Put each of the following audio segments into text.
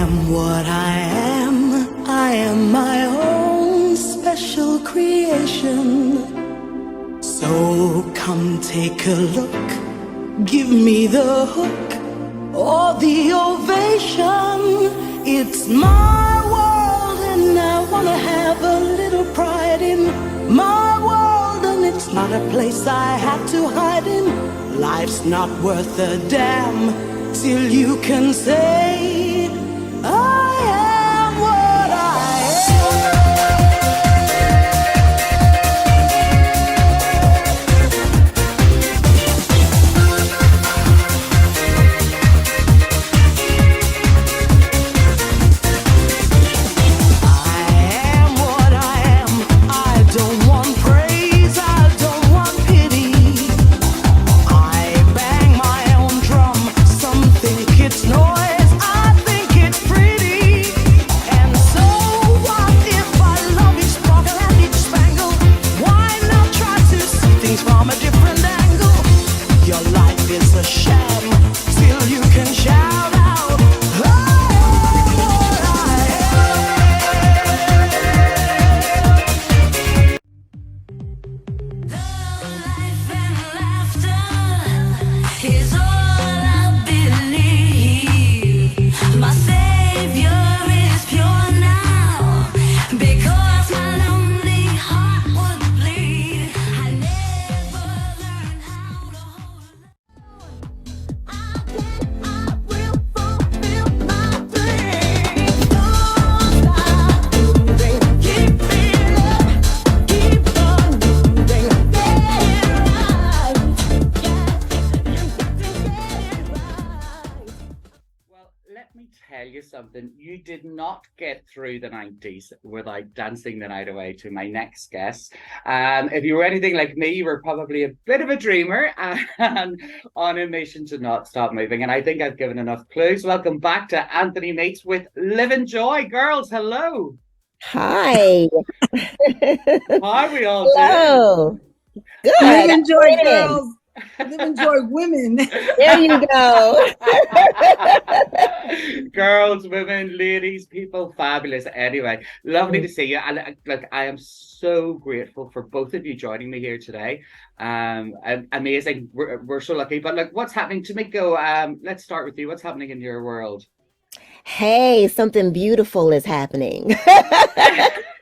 am what I am. I am my own special creation. So come take a look. Give me the hook or the ovation. It's my world and I wanna have a little pride in my world. And it's not a place I have to hide in. Life's not worth a damn till you can say I am what I something. You did not get through the 90s without dancing the night away to my next guest. If you were anything like me, you were probably a bit of a dreamer and on a mission to not stop moving. And I think I've given enough clues. Welcome back to Anthony Mates with Livin Joy. Girls, hello. Hi. How are we all doing? Good. Livin Joy, girls. Livin Joy, women. There you go. Girls, women, ladies, people, fabulous. Anyway, lovely to see you. And look, I am so grateful for both of you joining me here today. Amazing. We're so lucky. But look, what's happening? Tameko, let's start with you. What's happening in your world? Hey, something beautiful is happening.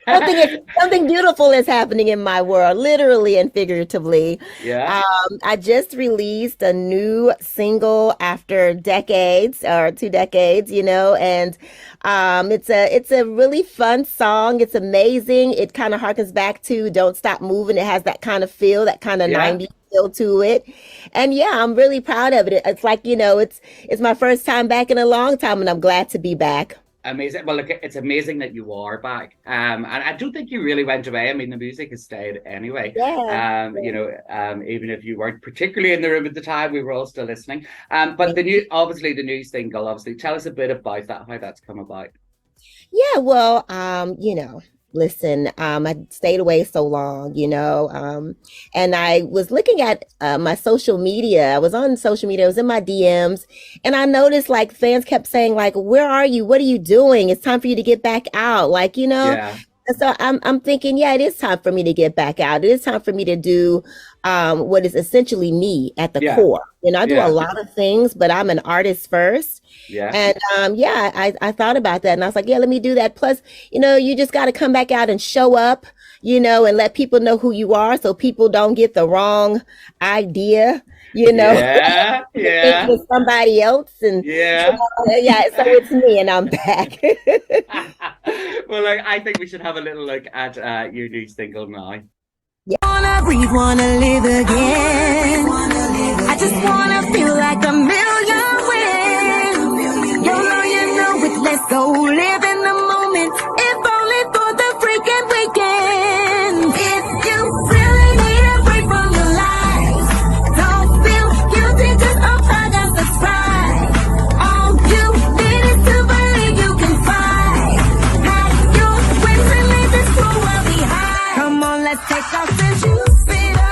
Something beautiful is happening in my world, literally and figuratively. Yeah. I just released a new single after decades or 2 decades, and it's a really fun song. It's amazing. It kind of harkens back to Don't Stop Moving. It has that kind of feel, that kind of 90s feel to it. And yeah, I'm really proud of it. It's like, it's my first time back in a long time, and I'm glad to be back. Amazing. Well, look, it's amazing that you are back. And I don't think you really went away. I mean, the music has stayed anyway. Yeah. Even if you weren't particularly in the room at the time, we were all still listening. But the new single, tell us a bit about that, how that's come about. Yeah, well, listen, I stayed away so long, and I was looking at my social media. I was on social media. I was in my DMs, and I noticed like fans kept saying like, "Where are you? What are you doing? It's time for you to get back out." Like, Yeah. And so I'm thinking, yeah, it is time for me to get back out. It is time for me to do what is essentially me at the core. I do a lot of things, but I'm an artist first. Yeah. And I thought about that, and I was like, yeah, let me do that. Plus, you just got to come back out and show up, and let people know who you are, so people don't get the wrong idea. Yeah. Think it's somebody else, and yeah. So it's me, and I'm back. Well, I think we should have a little look at your new single now. Yeah. Wanna breathe, wanna live again. I just wanna feel like a million when you know it. Let's go live in the moment. If only for the freaking weekend. If you really need a break from your life, don't feel guilty, just apologize, that's right. All you need is to believe you can fight. Pack your wings and leave this cool world behind. Come on, let's take off and shoot it up.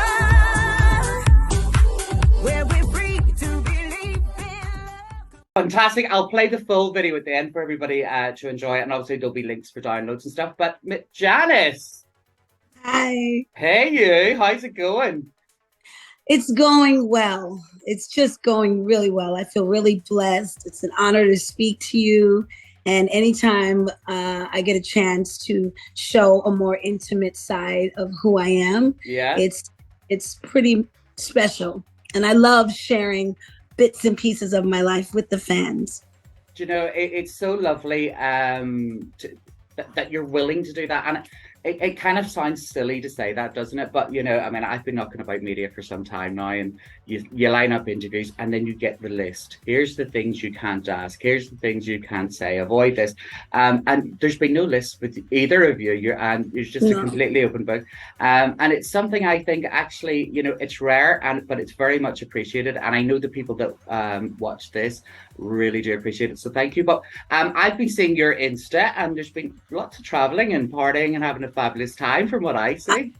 Where we're free to believe in love. Fantastic. I'll play the full video at the end for everybody to enjoy it. And obviously there'll be links for downloads and stuff. But Janice. Hi. Hey, you. How's it going? It's going well. It's just going really well. I feel really blessed. It's an honor to speak to you. And anytime I get a chance to show a more intimate side of who I am, it's pretty special. And I love sharing bits and pieces of my life with the fans. Do you know, it's so lovely that you're willing to do that. And it kind of sounds silly to say that, doesn't it? But, you know, I mean, I've been knocking about media for some time now, and you line up interviews and then you get the list. Here's the things you can't ask. Here's the things you can't say. Avoid this. And there's been no list with either of you. It's just a completely open book. And it's something I think actually, you know, it's rare, but it's very much appreciated. And I know the people that watch this really do appreciate it. So thank you. But I've been seeing your Insta, and there's been lots of traveling and partying and having a fabulous time from what I see.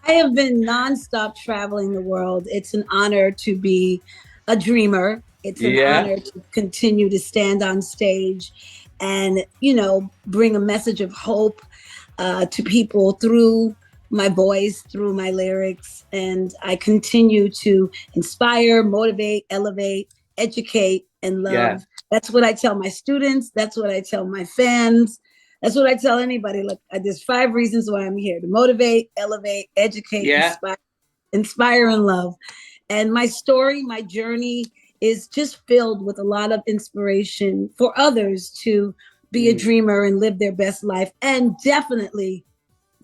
I have been nonstop traveling the world. It's an honor to be a dreamer. It's an honor to continue to stand on stage and, you know, bring a message of hope to people through my voice, through my lyrics. And I continue to inspire, motivate, elevate, educate, and love. Yeah. That's what I tell my students. That's what I tell my fans. That's what I tell anybody. Look, there's 5 reasons why I'm here: to motivate, elevate, educate, inspire, and love. And my story, my journey is just filled with a lot of inspiration for others to be a dreamer and live their best life, and definitely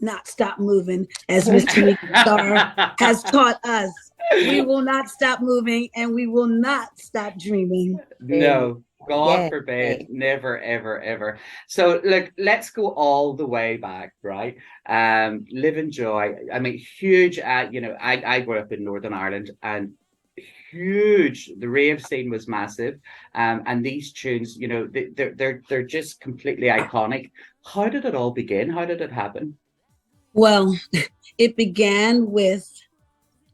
not stop moving, as Miss Tameko Star has taught us. We will not stop moving, and we will not stop dreaming. No. God forbid, never, ever, ever. So look, let's go all the way back, right? Livin Joy. I mean, huge. You know, I grew up in Northern Ireland, and huge. The rave scene was massive, and these tunes, you know, they're just completely iconic. How did it all begin? How did it happen? Well, it began with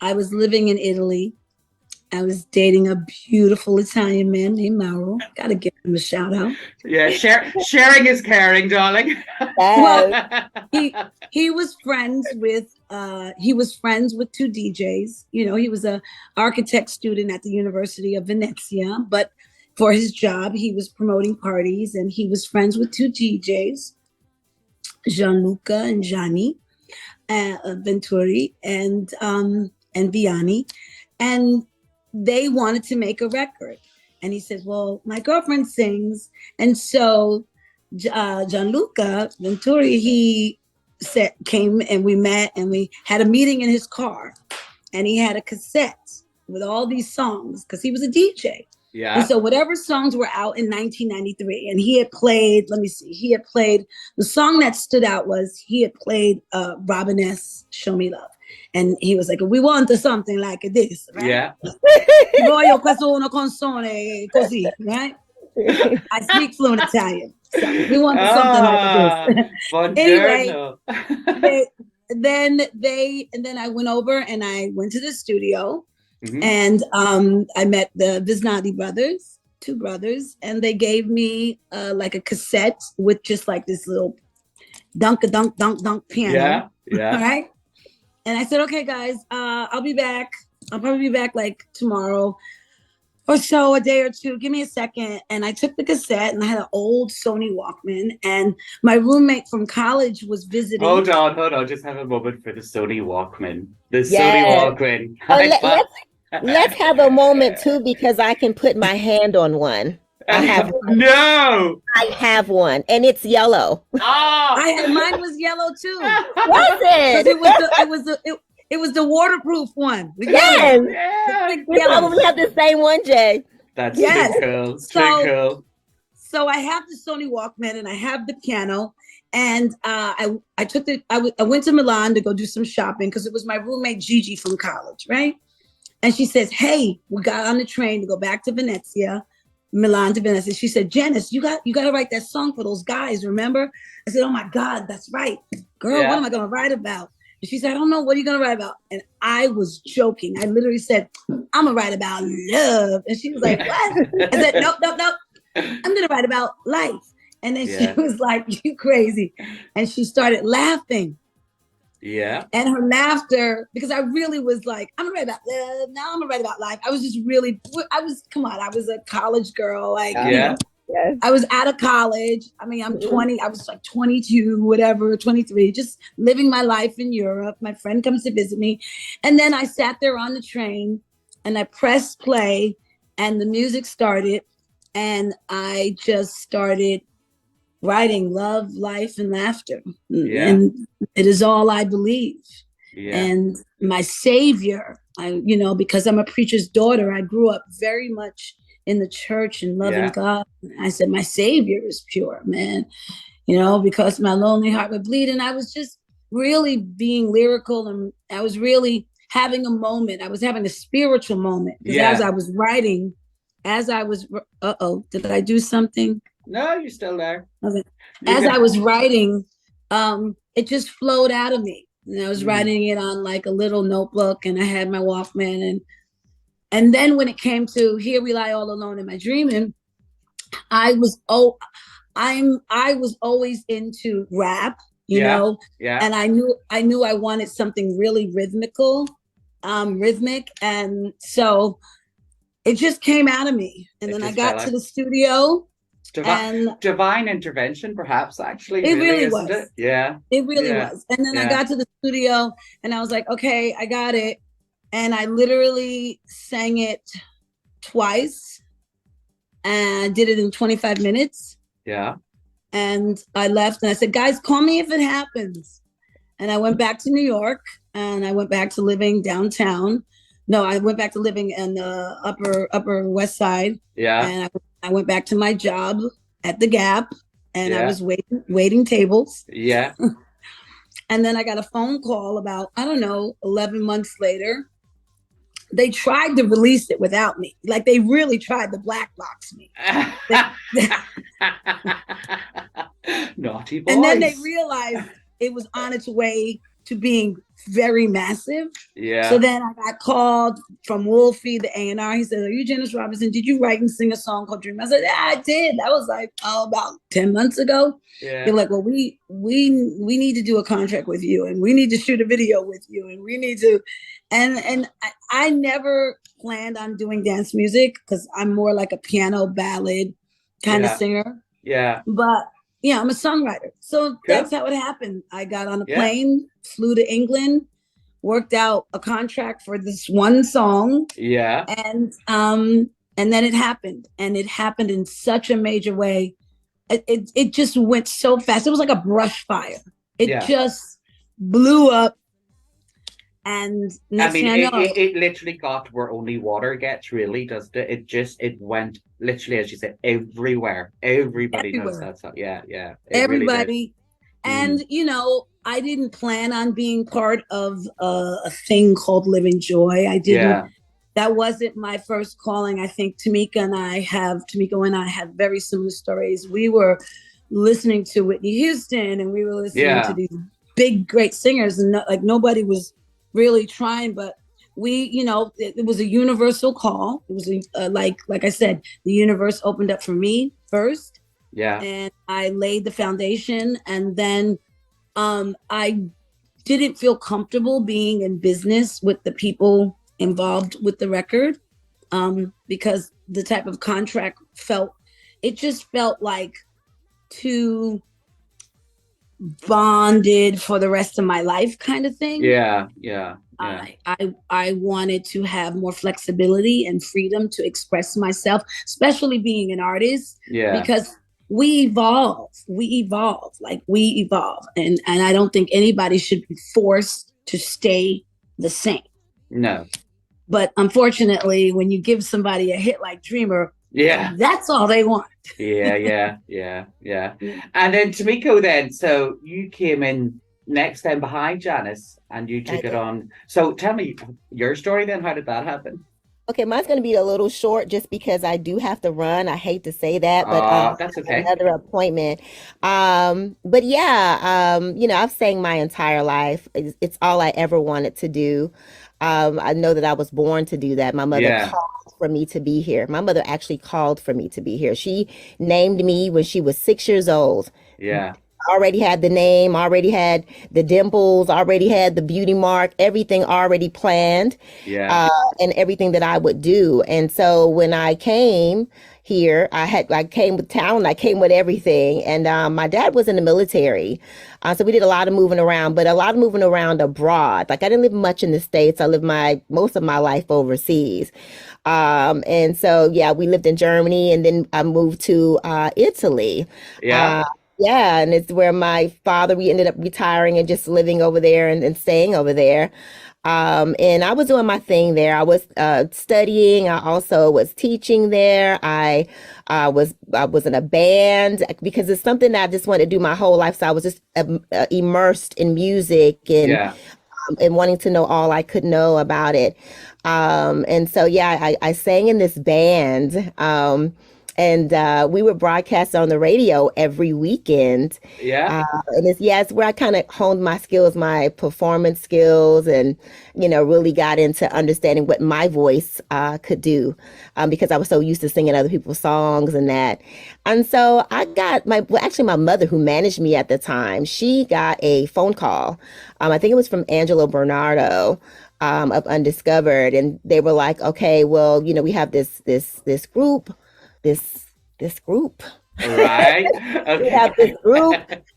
I was living in Italy. I was dating a beautiful Italian man named Mauro. Gotta give him a shout out. Yeah, sharing is caring, darling. Well, he was friends with 2 DJs. You know, he was an architect student at the University of Venezia, but for his job, he was promoting parties, and he was friends with 2 DJs, Gianluca and Gianni Venturi, and Vianney, and they wanted to make a record. And he says, well, my girlfriend sings. And so Gianluca Venturi, he came and we met, and we had a meeting in his car, and he had a cassette with all these songs because he was a DJ. Yeah. And so whatever songs were out in 1993, and he had played, the song that stood out was he had played Robin S. Show Me Love. And he was like, we want something like this, right? Yeah. Voglio questo una canzone così, right? I speak fluent Italian. So we want something like this. Anyway, then I went over and I went to the studio, and I met the Visnati brothers, 2 brothers, and they gave me like a cassette with just like this little dunk piano. Yeah. All right. And I said, okay, guys, I'll be back. I'll probably be back like tomorrow or so, a day or 2. Give me a second. And I took the cassette, and I had an old Sony Walkman, and my roommate from college was visiting. Hold on. Just have a moment for the Sony Walkman. Sony Walkman. Let's have a moment too, because I can put my hand on one. I have one, and it's yellow. Mine was yellow too. Was it? It was the waterproof one. Yes. We probably have the same one, Jay. That's too cool. So I have the Sony Walkman, and I have the piano, and I went to Milan to go do some shopping because it was my roommate Gigi from college, right? And she says, "Hey, we got on the train to go back to Venezia." Milan to Venice. And she said, Janice, you got to write that song for those guys, remember? I said, oh my God, that's right. Girl, what am I going to write about? And she said, I don't know, what are you going to write about? And I was joking. I literally said, I'm going to write about love. And she was like, what? I said, nope. I'm going to write about life. And then she was like, you crazy. And she started laughing. Yeah. And her laughter, because I really was like, I'm gonna write about love. Now I'm gonna write about life. I was just really, I was a college girl. Like, you know, I was out of college. I mean, I'm 20, I was like 22, whatever, 23, just living my life in Europe. My friend comes to visit me. And then I sat there on the train and I pressed play and the music started. And I just started writing love, life, and laughter. And it is all I believe. And my savior, because I'm a preacher's daughter, I grew up very much in the church and loving God. I said, my savior is pure, man, because my lonely heart would bleed. And I was just really being lyrical, and I was really having a moment. I was having a spiritual moment, because as I was writing, did I do something? No, you're still there. Okay. As I was writing, it just flowed out of me. And I was writing it on like a little notebook, and I had my Walkman. And then when it came to Here We Lie All Alone in My Dreaming, I was always into rap, you know, and I knew I wanted something really rhythmic. And so it just came out of me. And then I got to the studio. Divine intervention, perhaps, actually. It really was. It? Yeah. It really was. And then I got to the studio and I was like, okay, I got it. And I literally sang it twice and I did it in 25 minutes. Yeah. And I left and I said, guys, call me if it happens. And I went back to New York and I went back to living downtown. No, I went back to living in the upper West Side. Yeah. And I went back to my job at the Gap, and I was waiting tables. Yeah. And then I got a phone call about, 11 months later. They tried to release it without me. Like, they really tried to black box me. Naughty boys. And then they realized it was on its way to being very massive. Yeah. So then I got called from Wolfie, the A&R. He said, are you Janice Robinson? Did you write and sing a song called Dream? I said, yeah, I did. That was like, about 10 months ago. Yeah. They're like, well, we need to do a contract with you, and we need to shoot a video with you, and we need to. And I never planned on doing dance music, because I'm more like a piano ballad kind of singer. Yeah. But yeah, I'm a songwriter. So that's how it happened. I got on a plane, flew to England, worked out a contract for this one song. Yeah. And then it happened. And it happened in such a major way. It just went so fast. It was like a brush fire. It just blew up. And it literally got where only water gets, really, doesn't it? It went literally, as you said, everywhere. Everybody knows that song. Yeah. Everybody. Really, and I didn't plan on being part of a thing called Living Joy. I didn't. Yeah. That wasn't my first calling. I think Tameko and I have very similar stories. We were listening to Whitney Houston, and we were listening to these big, great singers, and nobody was really trying, but we, it was a universal call. It was like I said, the universe opened up for me first. Yeah. And I laid the foundation, and then I didn't feel comfortable being in business with the people involved with the record, because the type of contract felt like too bonded for the rest of my life kind of thing. Yeah. I wanted to have more flexibility and freedom to express myself, especially being an artist. Yeah. Because we evolve. And I don't think anybody should be forced to stay the same. No. But unfortunately, when you give somebody a hit like Dreamer, that's all they want. Yeah. And then Tameko, then, so you came in next then behind Janice, and you took it on. So tell me your story then. How did that happen? Okay, mine's going to be a little short just because I do have to run. I hate to say that, but That's I have okay. another appointment. But yeah, I've sang my entire life. It's all I ever wanted to do. I know that I was born to do that. My mother Yeah, called for me to be here. My mother actually called for me to be here. She named me when she was 6 years old. yeah, Already had the name, already had the dimples, already had the beauty mark, everything already planned, yeah, uh, and everything that I would do. And so when I came here, I came with talent, I came with everything. And my dad was in the military, so we did a lot of moving around, but a lot of moving around abroad. Like I didn't live much in the States. I lived my most of my life overseas. And so yeah, we lived in Germany, and then I moved to Italy. yeah. Uh, yeah, and it's where my father, we ended up retiring and just living over there and staying over there. And I was doing my thing there. I was studying. I also was teaching there. I was in a band because it's something that I just wanted to do my whole life. So I was just immersed in music Yeah. and wanting to know all I could know about it. And so, yeah, I sang in this band. And we would broadcast on the radio every weekend. Yeah. And it's where I kind of honed my skills, my performance skills, and really got into understanding what my voice could do, because I was so used to singing other people's songs and that. And so I got actually my mother, who managed me at the time, she got a phone call. I think it was from Angelo Bernardo, of Undiscovered, and they were like, "Okay, well, we have this group, this this group." Right. We have this Okay. group,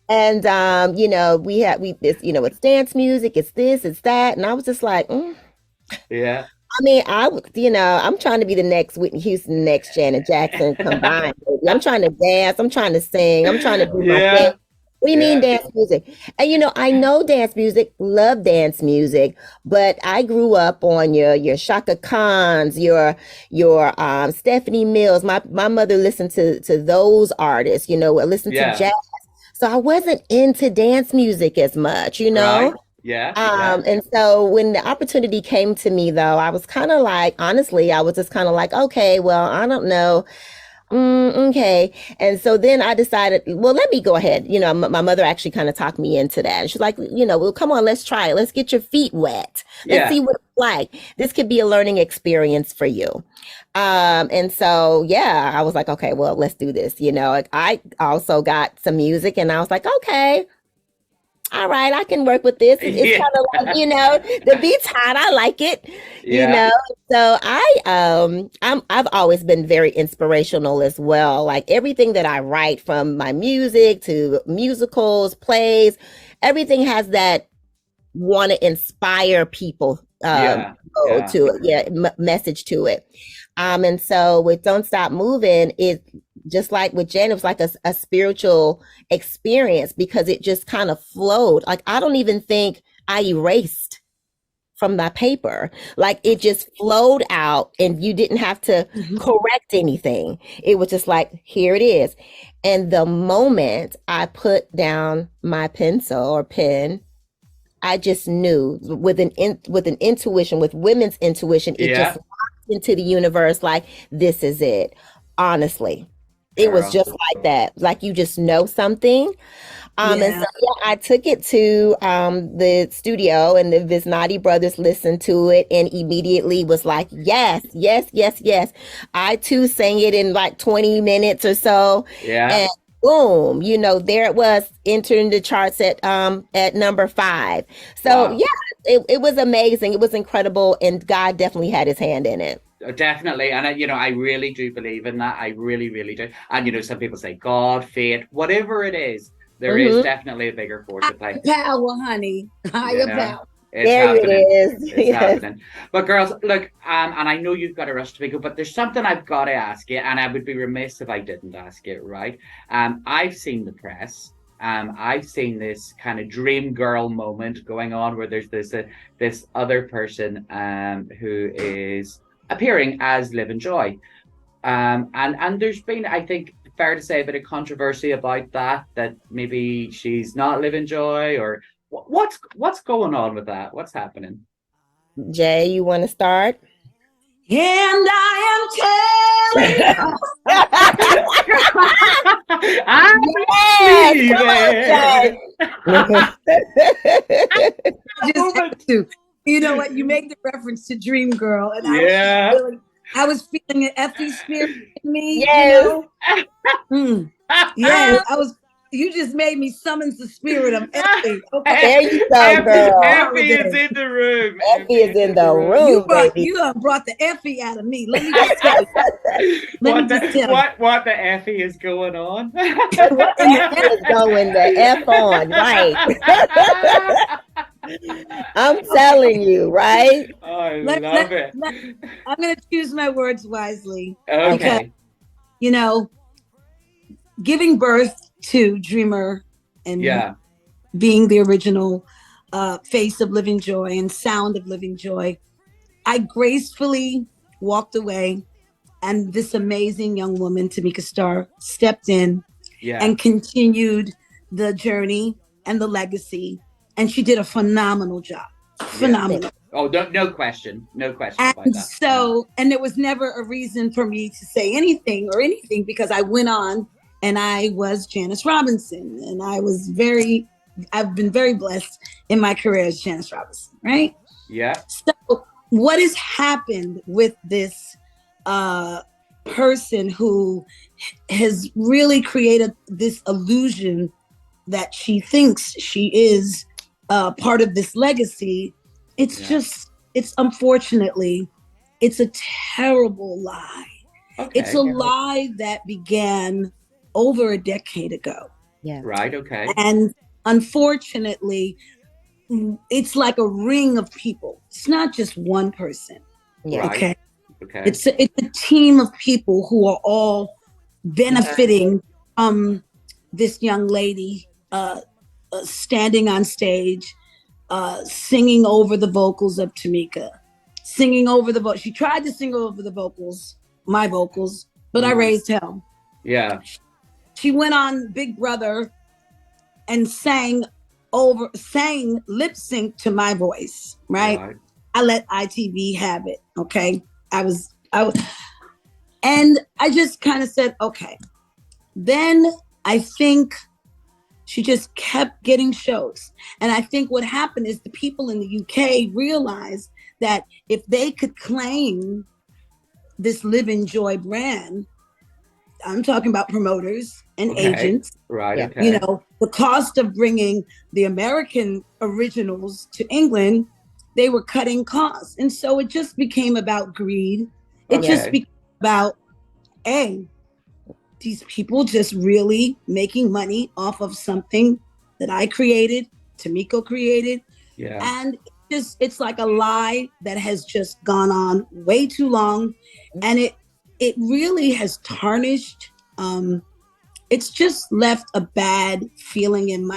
and we this, it's dance music, it's this, it's that, and I was just like, Yeah. I mean, I'm trying to be the next Whitney Houston, the next Janet Jackson combined, baby. I'm trying to dance, I'm trying to sing, I'm trying to do my thing. Yeah. What do you mean Yeah. dance music? And I know dance music, love dance music, but I grew up on your Shaka Khan's, your Stephanie Mills. My mother listened to those artists, listened to Yeah. jazz. So I wasn't into dance music as much, you Right. know? Yeah. Yeah. And so when the opportunity came to me, though, I was kind of like, honestly, I was just kind of like, okay, well, I don't know. Okay. And so then I decided, well, let me go ahead. My mother actually kind of talked me into that. And she's like, well, come on, let's try it. Let's get your feet wet. Let's Yeah. see what it's like. This could be a learning experience for you. And so, yeah, I was like, okay, well, let's do this. Like, I also got some music, and I was like, okay, all right, I can work with this. It's Yeah. kind of like, the beat's hot. I like it, you Yeah. know. So I've always been very inspirational as well. Like everything that I write, from my music to musicals, plays, everything has that want to inspire people Yeah. Yeah. to it, yeah, message to it. And so with Don't Stop Moving, it just like with Jen, it was like a spiritual experience because it just kind of flowed. Like I don't even think I erased from my paper. Like it just flowed out, and you didn't have to Mhm. correct anything. It was just like, here it is. And the moment I put down my pencil or pen, I just knew with an intuition, with women's intuition, it just Yeah. locked into the universe like this is it. Honestly, it was Girl. just like that. Like you just know something. And so Yeah. yeah, I took it to the studio, and the Visnati brothers listened to it and immediately was like, yes, yes, yes, yes. I too sang it in like 20 minutes or so, Yeah. and boom, there it was, entering the charts at number 5. So Wow. yeah, it was amazing. It was incredible, and God definitely had his hand in it. Definitely. And I really do believe in that. I really, really do. And some people say God, fate, whatever it is, there is Hmm. definitely a bigger force at play. Higher power, honey. You Higher know, power. it's There it happening. is. It's Yes. happening. But girls, look, and I know you've got a rush to go, but there's something I've got to ask you, and I would be remiss if I didn't ask it, right? I've seen the press. I've seen this kind of dream girl moment going on where there's this other person who is appearing as Livin Joy. And there's been, I think, fair to say, a bit of controversy about that maybe she's not Livin Joy, or what's going on with that? What's happening? Jay, you want to start? And I am telling you. I Yes, come on, Just had to. You know what? You make the reference to Dream Girl, and Yeah. I was feeling an Effie spirit in me. Yes. You know, yes, I was. You just made me summon the spirit of Effie. Okay, There you go, girl. Effie is in the room. Effie is in the room, baby. you brought the Effie out of me. Let me just tell you. What the Effie is going on? What Effie is going the F on, right? I'm telling you, right? I love it. I'm going to choose my words wisely. Okay. Because, you know, giving birth to Dreamer and being the original face of Living Joy and sound of Living Joy, I gracefully walked away, and this amazing young woman, Tameko Starr, stepped in and continued the journey and the legacy. And she did a phenomenal job. Phenomenal. Yeah. Oh, no question. No question and about that. So, and there was never a reason for me to say anything because I went on and I was Janice Robinson. And I've been very blessed in my career as Janice Robinson, right? Yeah. So what has happened with this person who has really created this illusion that she thinks she is part of this legacy? It's unfortunately, it's a terrible lie. Okay. It's a lie that began over a decade ago. Yeah. Right. Okay. And unfortunately, it's like a ring of people. It's not just one person. Yeah. Okay. Okay. It's a team of people who are all benefiting from this young lady standing on stage, singing over the vocals of Tameko, singing over the she tried to sing over the vocals, my vocals, but I raised hell. Yeah. She went on Big Brother and sang lip sync to my voice, right? I let ITV have it. Okay. I was, and I just kind of said, okay. Then I think she just kept getting shows. And I think what happened is the people in the UK realized that if they could claim this Livin Joy brand, I'm talking about promoters and agents. Right. Okay. You know, the cost of bringing the American originals to England, they were cutting costs. And so it just became about greed. It just became about, these people just really making money off of something that I created, Tameko created. Yeah. And it's like a lie that has just gone on way too long. And it really has tarnished. It's just left a bad feeling in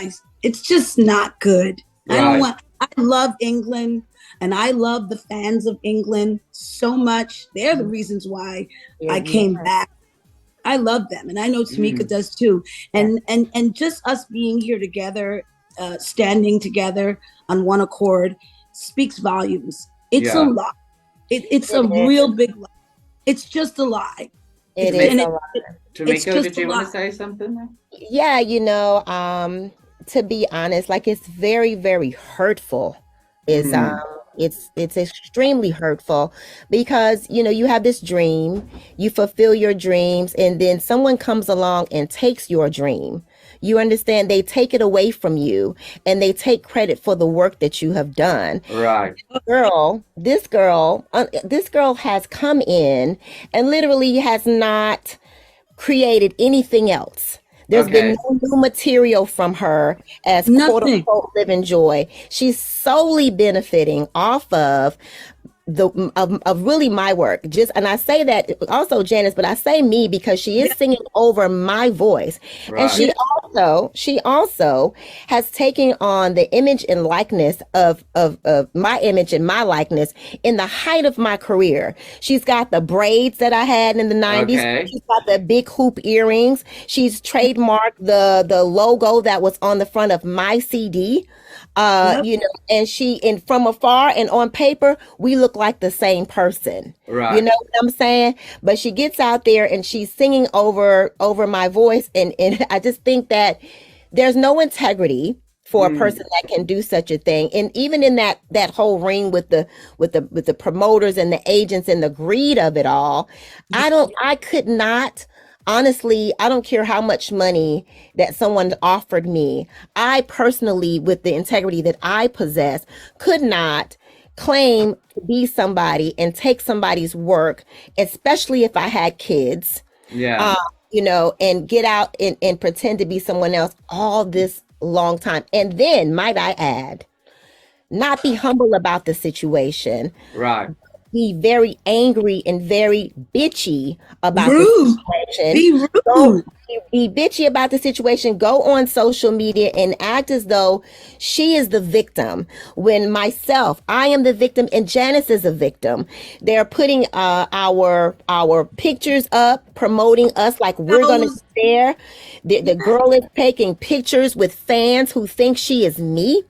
it's just not good. Right. I love England and I love the fans of England so much. They're the reasons why I came back. I love them. And I know Tameko does too. And just us being here together, standing together on one accord speaks volumes. It's a lie. It's a real big lie. It's just a lie. It is a lie. Tameko, did you want to say something? Yeah, you know, to be honest, like it's very, very hurtful. It's extremely hurtful because, you know, you have this dream, you fulfill your dreams, and then someone comes along and takes your dream. You understand? They take it away from you and they take credit for the work that you have done. Right. This girl has come in and literally has not created anything else. There's been no new material from her as quote unquote Livin Joy. She's solely benefiting off of of really my work. And I say that also Janice, but I say me because she is singing over my voice. Right. And she she also has taken on the image and likeness of my image and my likeness in the height of my career. She's got the braids that I had in the 90s. Okay. She's got the big hoop earrings. She's trademarked the logo that was on the front of my CD. Yep. You know, and from afar and on paper, we look like the same person. You Right. know what I'm saying? But she gets out there and she's singing over my voice, and I just think that there's no integrity for a Mm. person that can do such a thing. And even in that whole ring with the promoters and the agents and the greed of it all, I could not. Honestly, I don't care how much money that someone offered me. I personally, with the integrity that I possess, could not claim to be somebody and take somebody's work, especially if I had kids, Yeah. uh, you know, and get out and pretend to be someone else all this long time. And then, might I add, not be humble about the situation, Right. be very angry and very bitchy about the Rude. situation. Be Go rude. be bitchy about the situation. Go on social media and act as though she is the victim. When myself, I am the victim, and Janice is a victim. They're putting our pictures up, promoting us like we're gonna Those- be there. The girl is taking pictures with fans who think she is me.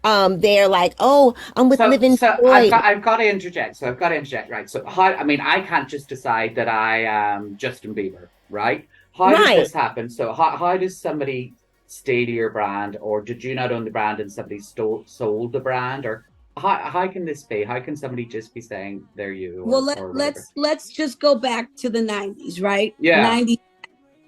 They're like, "Oh, I'm with So, Livin so Joy." I've got to interject. So I've got to interject, right? So how, I mean, I can't just decide that I am Justin Bieber, right? How does Right. this happen? So how does somebody steal your brand, or did you not own the brand and somebody sold the brand, or how can this be? How can somebody just be saying they're you, Well, or whatever? let's just go back to the 90s, right? Yeah. 90s.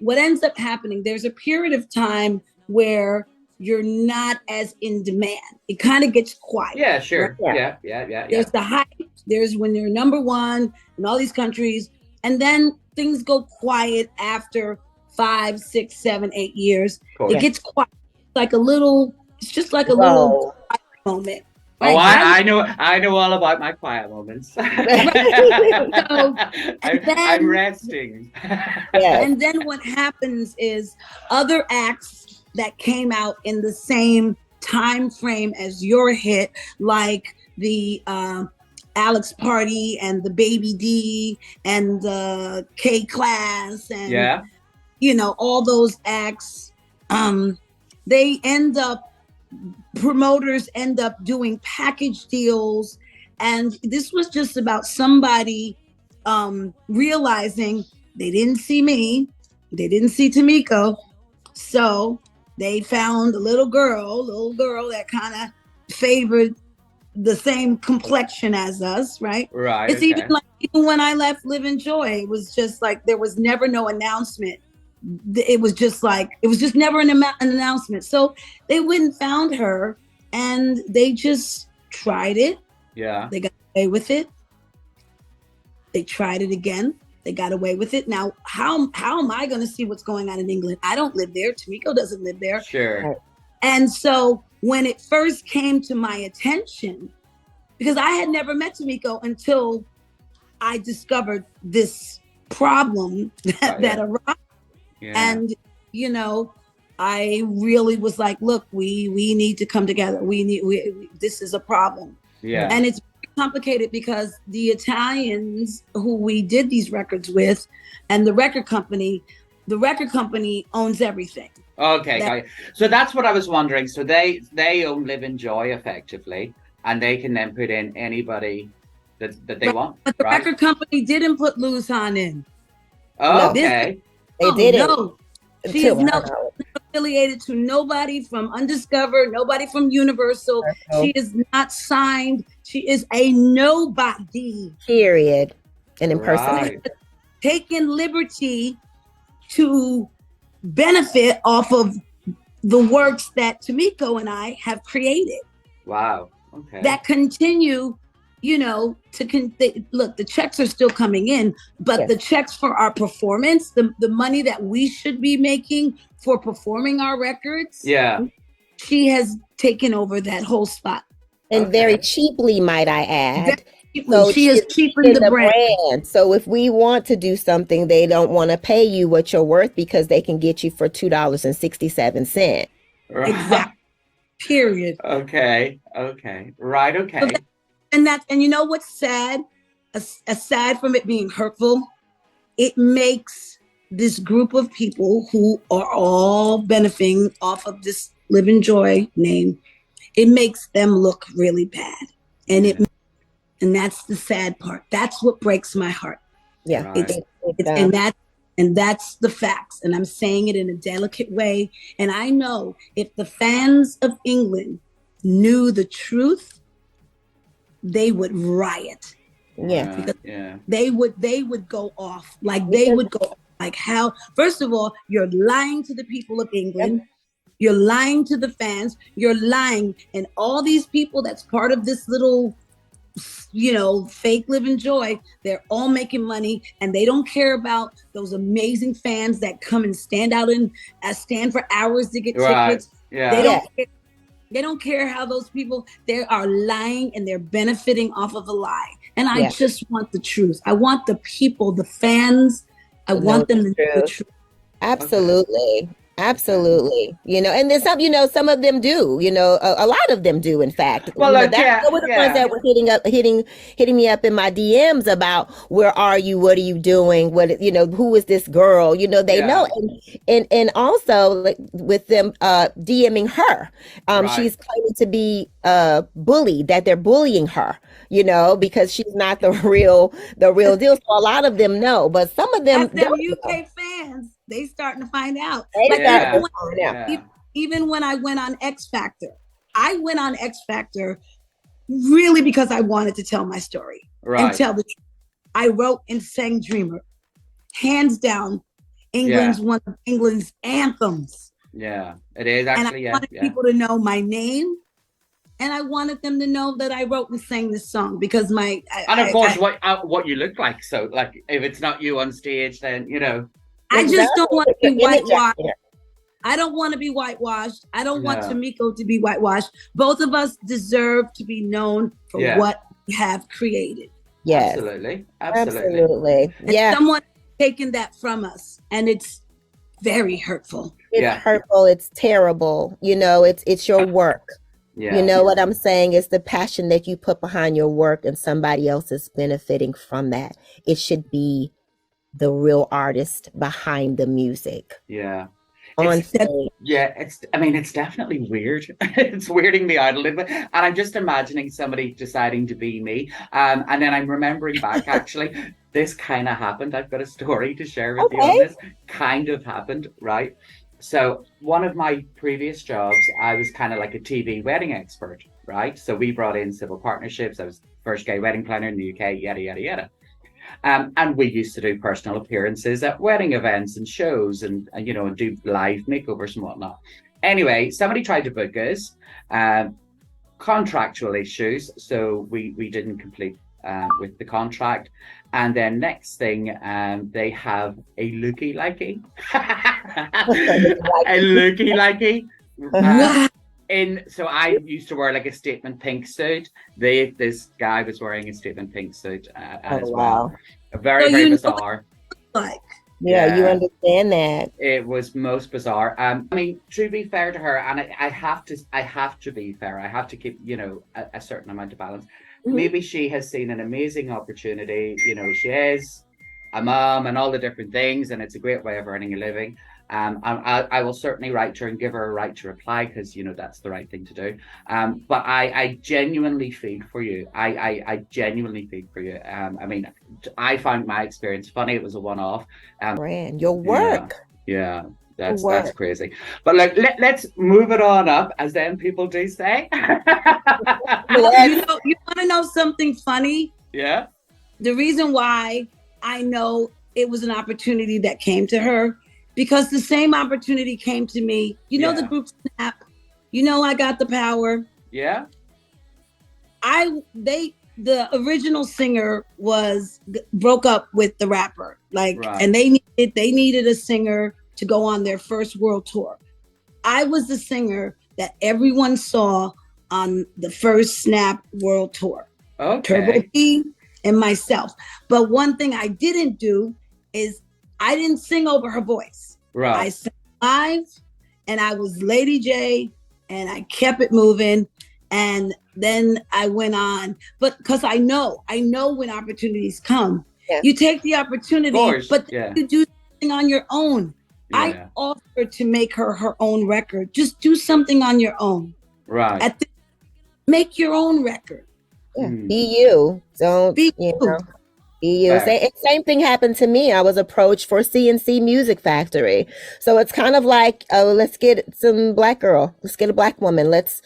What ends up happening, there's a period of time where you're not as in demand. It kind of gets quiet. Yeah, sure. Yeah. Yeah. There's the hype. There's when you're number one in all these countries, and then things go quiet after 5, 6, 7, 8 years. Of course. It gets quiet, like a little. It's just like a little Whoa. moment. Oh, Right? I know all about my quiet moments. So, I'm resting. Yes. And then what happens is other acts that came out in the same time frame as your hit, like the Alex Party and the Baby D and the K Class and Yeah. you know all those acts. They end up promoters end up doing package deals, and this was just about somebody realizing they didn't see me, they didn't see Tameko, so they found a little girl that kind of favored the same complexion as us, right? Right. It's Okay. even when I left Live and Joy, it was just like there was never no announcement. It was just never an announcement. So they went and found her, and they just tried it. Yeah. They got away with it. They tried it again. They got away with it. Now, how am I going to see what's going on in England? I don't live there. Tameko doesn't live there. Sure. And so when it first came to my attention, because I had never met Tameko until I discovered this problem that arose. Yeah. And, you know, I really was like, look, we need to come together. This is a problem. Yeah. And it's complicated because the Italians who we did these records with and the record company owns everything. Okay. Got it. So that's what I was wondering. So they own Live and Joy effectively, and they can then put in anybody that they want. But the right? record company didn't put Luzon in. Oh, No. okay. They didn't. No. She is not affiliated to nobody from Undiscovered, nobody from Universal. She is not signed. She is a nobody. Period. An impersonator. Right. Taking liberty to benefit off of the works that Tameko and I have created Wow. Okay. that continue, you know, look, the checks are still coming in, but Yes. the checks for our performance, the money that we should be making for performing our records, Yeah. she has taken over that whole spot. And Okay. very cheaply, might I add. So She has it's cheapened in the the brand. brand. So if we want to do something, they don't want to pay you what you're worth because they can get you for $2.67. Exactly. Period. Okay. Okay. Right. Okay. And you know what's sad? Aside from it being hurtful, it makes this group of people who are all benefiting off of this Live in Joy name, it makes them look really bad. And Yeah. and that's the sad part. That's what breaks my heart. Yeah. Right. And that's the facts. And I'm saying it in a delicate way. And I know if the fans of England knew the truth, they would riot. Yeah. Right, yeah. They would go off. Like they would go like how, first of all, you're lying to the people of England. You're lying to the fans. You're lying. And all these people that's part of this little, fake Live in Joy, they're all making money and they don't care about those amazing fans that come and stand for hours to get tickets. Yeah. They don't care how those people, they are lying and they're benefiting off of a lie. And I just want the truth. I want the people, the fans, I want them to know the truth. Absolutely. Okay. Absolutely. And then some of them do, a lot of them do, in fact. Well, they were the ones that were hitting me up in my DMs about, where are you? What are you doing? Who is this girl? They know. And also, like, with them DMing her, she's claiming to be bullied, that they're bullying her, because she's not the real deal. So a lot of them know, but some of them don't. UK fans, they starting to find out. Even when I went on X Factor, really because I wanted to tell my story and tell the truth. I wrote and sang Dreamer, hands down, one of England's anthems. Yeah, it is actually. And I wanted people to know my name, and I wanted them to know that I wrote and sang this song because what you look like. So, like, if it's not you on stage, then I just don't want to be whitewashed. I don't want to be whitewashed. I don't want Tameko to be whitewashed. Both of us deserve to be known for what we have created. Yes. Absolutely. Yeah. Someone taken that from us, and it's very hurtful. It's hurtful. It's terrible. It's your work. Yeah. You know what I'm saying? It's the passion that you put behind your work, and somebody else is benefiting from that. It should be the real artist behind the music. Yeah. It's definitely weird. It's weirding me out a little bit. And I'm just imagining somebody deciding to be me. And then I'm remembering back, actually, this kind of happened. I've got a story to share with you on this. Kind of happened, right? So one of my previous jobs, I was kind of like a TV wedding expert, right? So we brought in civil partnerships. I was the first gay wedding planner in the UK, yada, yada, yada. And we used to do personal appearances at wedding events and shows and do live makeovers and whatnot. Anyway, somebody tried to book us, contractual issues. So we didn't complete with the contract. And then next thing, they have a looky-likey. A looky-likey. So I used to wear like a statement pink suit. This guy was wearing a statement pink suit as well. Very bizarre. You understand that. It was most bizarre. To be fair to her, and I have to be fair. I have to keep a certain amount of balance. Mm-hmm. Maybe she has seen an amazing opportunity. She is a mom and all the different things, and it's a great way of earning a living. I will certainly write to her and give her a right to reply because that's the right thing to do. But I genuinely feel for you. I genuinely feel for you. I found my experience funny. It was a one-off. Your work. Yeah. That's crazy. But let's move it on up, as then people do say. You want to know something funny? Yeah. The reason why I know it was an opportunity that came to her, because the same opportunity came to me. The group Snap. I got the power. Yeah. The original singer broke up with the rapper, and they needed a singer to go on their first world tour. I was the singer that everyone saw on the first Snap world tour. Turbo Okay. B, and myself. But one thing I didn't do is I didn't sing over her voice. I Right. sang live, and I was Lady J, and I kept it moving. And then I went on, but because I know when opportunities come, Yeah. you take the Of opportunity, course. but Yeah. you do something on your own. I Yeah. offered to make her own record. Just do something on your own. Right. Make your own record. Yeah. Mm. Be you. Don't, Be you you. know, be you. Fair. Same thing happened to me. I was approached for CNC Music Factory. So it's kind of like, oh, let's get some black girl. Let's get a black woman. Let's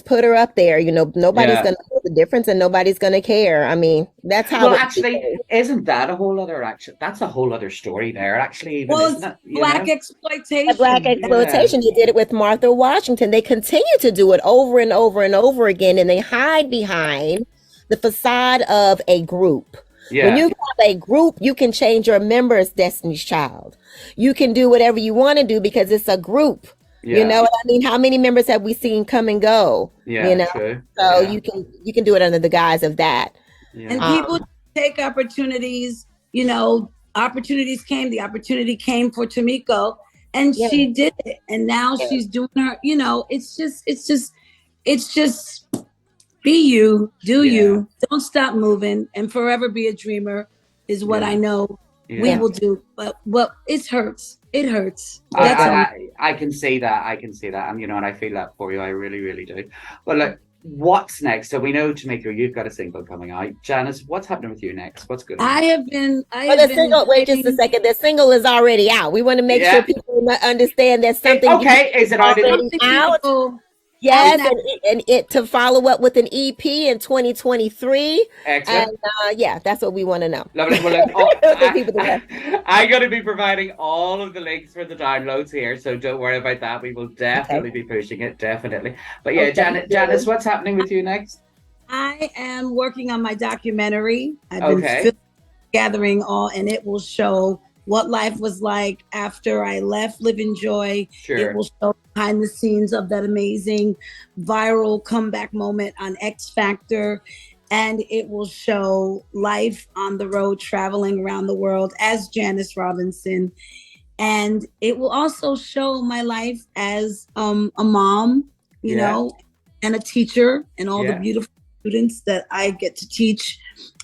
put her up there. You know, nobody's Yeah. gonna know the difference and nobody's gonna care. I mean, that's how Well, it actually, isn't that a whole other that's a whole other story there, actually, even, Well, isn't it's it? You black know? a black exploitation. Yeah. exploitation. They did it with Martha Washington. They continue to do it over and over and over again, and they hide behind the facade of a group. When Yeah. you have a group, you can change your members' Destiny's Child. You can do whatever you want to do because it's a group. You Yeah. know what I mean? How many members have we seen come and go? You Yeah. know, True. so Yeah. you can do it under the guise of that. And Yeah. people take opportunities, opportunities came. The opportunity came for Tameko, and Yeah, she did it. And now yeah, she's doing her, it's just be you, do Yeah. you, don't stop moving, and forever be a dreamer is what I Yeah. know we yeah. Yeah. will do. But it hurts. It hurts. I, It That's does. all. I can see that. I can see that. And, and I feel that for you. I really, really do. Well, look, what's next? So we know, Tameko, you've got a single coming out. Janice, what's happening with you next? What's going on? I Well, have the been single, wait just a writing second. The single is already out. We want to make sure Yeah. people understand that something Okay. Is it out? already something out. beautiful out Yes, now. and it to follow up with an EP in 2023. Excellent. And yeah, that's what we want to know. Lovely. Well, look, The people to know. I'm going to be providing all of the links for the downloads here, so don't worry about that. We will definitely be pushing it, definitely. But yeah, Oh, thank Janice, you. what's happening with you next? I am working on my documentary. I've been Okay, gathering all, and it will show what life was like after I left Livin Joy. It sure. will show behind the scenes of that amazing viral comeback moment on X Factor. And it will show life on the road, traveling around the world as Janice Robinson. And it will also show my life as a mom, Yeah, and a teacher, and all the yeah, beautiful students that I get to teach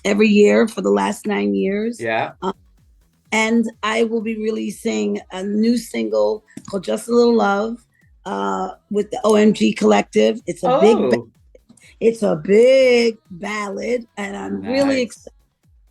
every year for the last 9 years. yeah. And I will be releasing a new single called Just a Little Love with the OMG Collective. Oh, It's a big ballad, and I'm really nice. excited.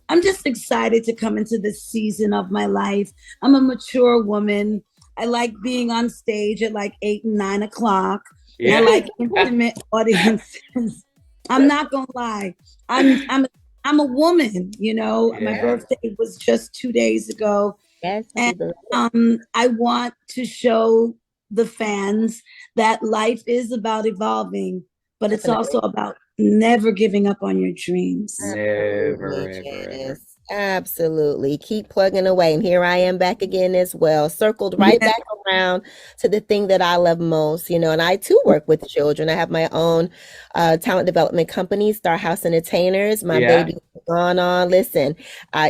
I'm just excited to come into this season of my life. I'm a mature woman. I like being on stage at like 8 and 9 o'clock. I Yeah. like intimate audiences. I'm not gonna lie. I'm a woman, My Yeah. birthday was just 2 days ago. Yes, And I want to show the fans that life is about evolving, but it's definitely. also about never giving up on your dreams. Never, Absolutely, ever, ever. Janice. Absolutely. Keep plugging away. And here I am back again as well, circled right Yeah. back around to the thing that I love most, and I too work with children. I have my own talent development company, Star House Entertainers. My Yeah. baby gone on. Listen,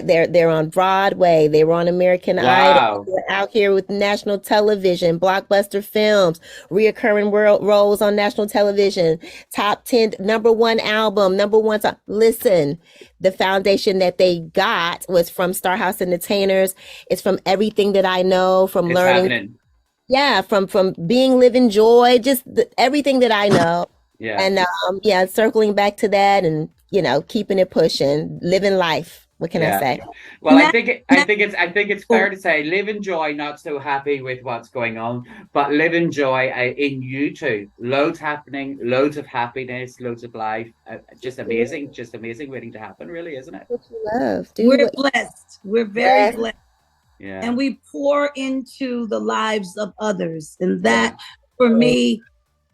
they're on Broadway. They were on American Idol. Wow. They're out here with national television, blockbuster films, reoccurring roles on national television, top 10, number one album, number one song. Listen, the foundation that they got was from Star House Entertainers. It's from everything that I know, from It's learning. happening. Yeah, from being Livin Joy, just everything that I know. Yeah. And yeah, circling back to that and keeping it pushing, living life. What can I Yeah. say? Well, And I think it's fair to say live in joy, not so happy with what's going on, but live in joy in you too. Loads happening, loads of happiness, loads of life. Just amazing waiting to happen, really, isn't it? What you love. Do We're what blessed. We're very yes, blessed. Yeah. And we pour into the lives of others. And that, Yeah. for me,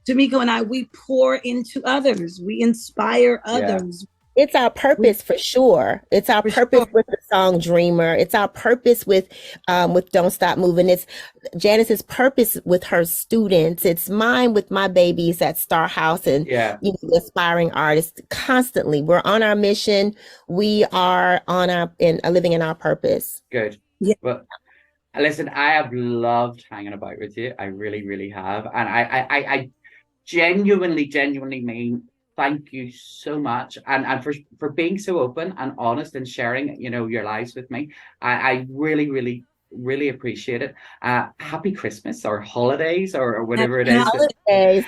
Tameko and I, we pour into others. We inspire others. It's our purpose for sure. It's our purpose with the song Dreamer. It's our purpose with Don't Stop Moving. It's Janice's purpose with her students. It's mine with my babies at Star House and aspiring artists. Constantly, we're on our mission. We are living in our purpose. Good. Yeah. Well, listen, I have loved hanging about with you. I really, really have, and I genuinely mean thank you so much, and for being so open and honest and sharing, your lives with me. I really, really, really appreciate it. Happy Christmas or holidays or whatever it is. Holidays.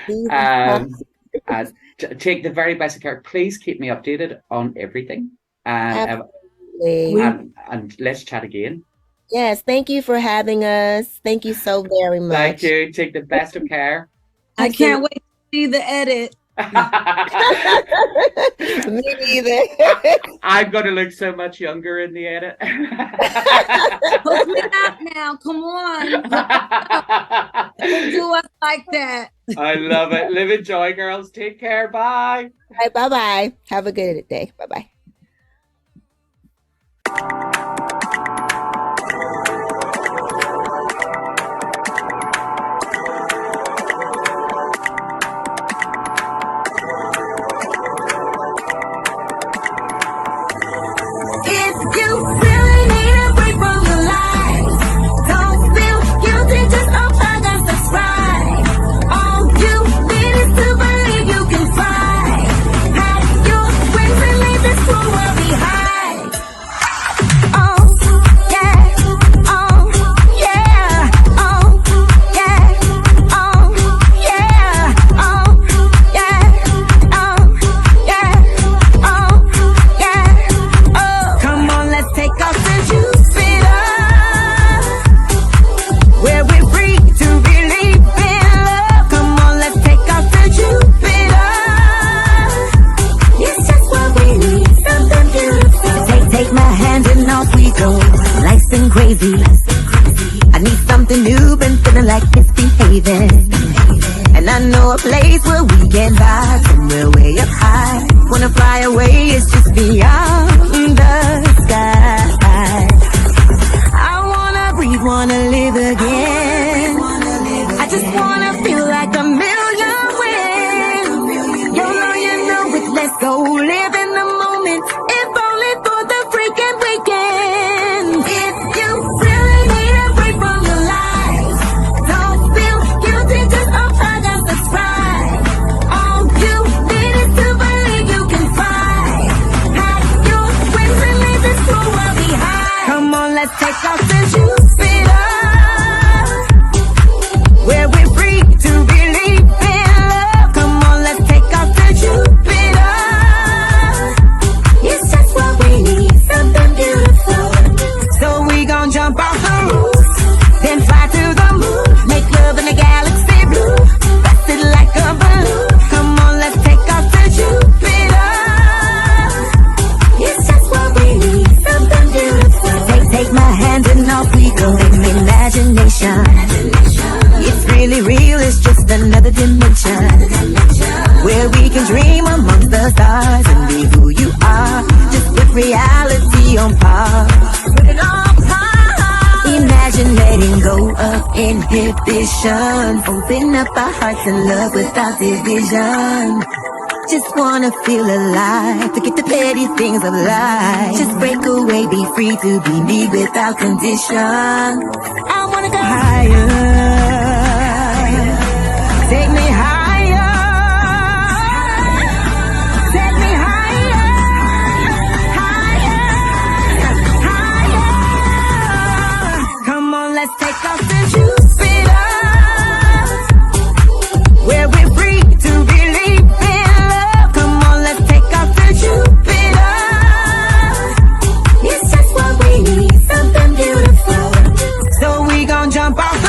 Take the very best of care. Please keep me updated on everything. And let's chat again. Yes, thank you for having us. Thank you so very much. Thank you. Take the best of care. I can't wait to see the edit. Me neither. I'm going to look so much younger in the edit. Hopefully not now. Come on. Don't do us like that. I love it. Live and joy, girls. Take care. Bye. Bye-bye. Have a good day. Bye-bye. If you really need a break from your life, don't feel guilty, just unplug and subscribe. All you need is to believe you can fly. Pack your wings and leave this cruel world behind. Oh, yeah, oh, yeah, oh, yeah, oh, yeah, oh, yeah, oh, yeah, oh, yeah, oh. Come on, let's take off the juice it up. Where we're free to believe in love. Come on, let's take off the juice it up. It's just what we need, something beautiful. Take my hand and off we go. Life's been crazy. I need something new, been feeling like misbehaving. And I know a place where we can vibe, somewhere way up high. Wanna fly away, it's just beyond the sky. I wanna breathe, wanna live again. I just wanna feel like a million when you know it, let's go live in the moment. If only for the freaking weekend. If you really need a break from your life, don't feel guilty, just unplug and subscribe. All you need is to believe you can fly. Pack your wings and leave this cruel world behind. Come on, let's take off the juice it up. Where we're free to believe in love. Come on, let's take off the juice it up. It's just what we need, something beautiful. So we gon' jump off the roof, then fly to the moon. Make love in the galaxy blue, bust it like a balloon. Come on, let's take off the juice it up. It's just what we need, something beautiful. Take my hand and off we go. Imagination. It's really real, it's just another dimension. Where we can dream amongst the stars and be who you are. Just put reality on par. Put it on par. Imagine letting go of inhibition. Open up our hearts and love without division. Just wanna feel alive, forget the petty things of life. Just break away, be free to be me without condition. I wanna go higher, take me higher, take me higher, higher, higher. Come on, let's take off the juice it up. Where we're free to believe in love. Come on, let's take off the juice it up. It's just what we need, something beautiful. So we gon' jump off